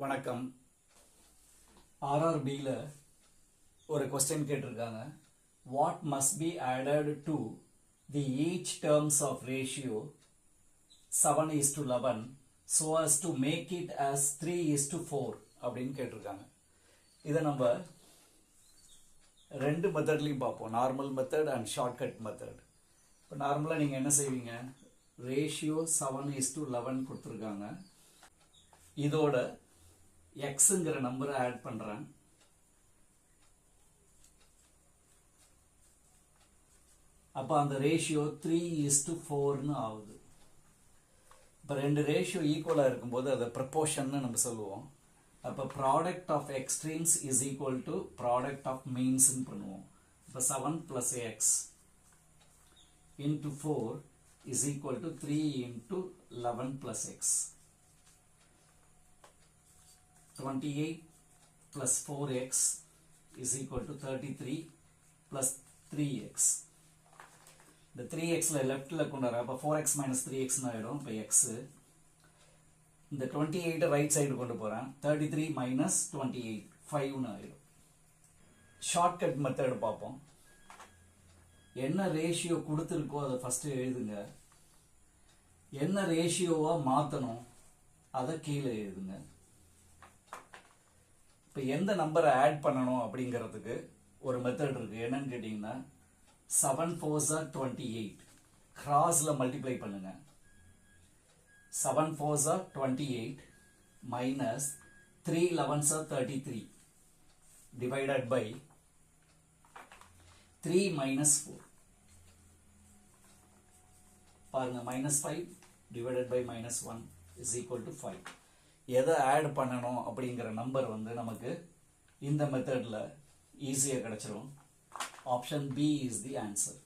வணக்கம். RRBல ஒரு கொஸ்டின் கேட்டிருக்காங்க. What must be added to the each terms of ratio 7:11 so as to make it as 3:4 அப்படின்னு கேட்டிருக்காங்க. இதை நம்ம ரெண்டு மெத்தட்லையும் பார்ப்போம், normal method and shortcut method. இப்போ நார்மலாக நீங்கள் என்ன செய்வீங்க, ரேஷியோ 7:11 கொடுத்துருக்காங்க. இதோட எக்ஸுங்கிற நம்பரை ஆட் பண்ணுறேன். அப்போ அந்த ரேஷியோ 3:4 ஆகுது. இப்போ ரெண்டு ரேஷியோ ஈக்குவலாக இருக்கும்போது அதை ப்ரப்போர்ஷன்னு நம்ம சொல்லுவோம். அப்போ product of extremes is equal to product of மீன்ஸ்ன்னு பண்ணுவோம். இப்போ 7 + x into 4 is equal to 3 into 11 plus x. 28 plus 4x is equal to 33 plus 3x. இந்த 3xல லெஃப்ட்ல கொண்டு வர, அப்போ 4x minus 3x ஆயிடும். இப்போ x இந்த 28 ரைட் சைடு கொண்டு போறேன், 33 minus 28 5 ஆயிடும். ஷார்ட்கட் மெத்தட் பார்ப்போம். என்ன ரேஷியோ கொடுத்துருக்கோ அதை ஃபர்ஸ்ட் எழுதுங்க. என்ன ரேஷியோவா மாற்றணும் அதை கீழே எழுதுங்க. இப்போ எந்த நம்பரை ஆட் பண்ணணும் அப்படிங்கிறதுக்கு ஒரு மெத்தட் இருக்கு. என்னன்னு கேட்டிங்கன்னா 7 4s are 28 கிராஸ்ல மல்டிப்ளை பண்ணுங்க. 7 4s are 28 minus 3 11s are 33 divided by 3 minus 4. பாருங்க, -5 divided by -1 is equal to 5. எதை ஆட் பண்ணணும் அப்படிங்கிற நம்பர் நமக்கு இந்த மெத்தடில் ஈஸியாக கிடைச்சிரும். Option B is the answer.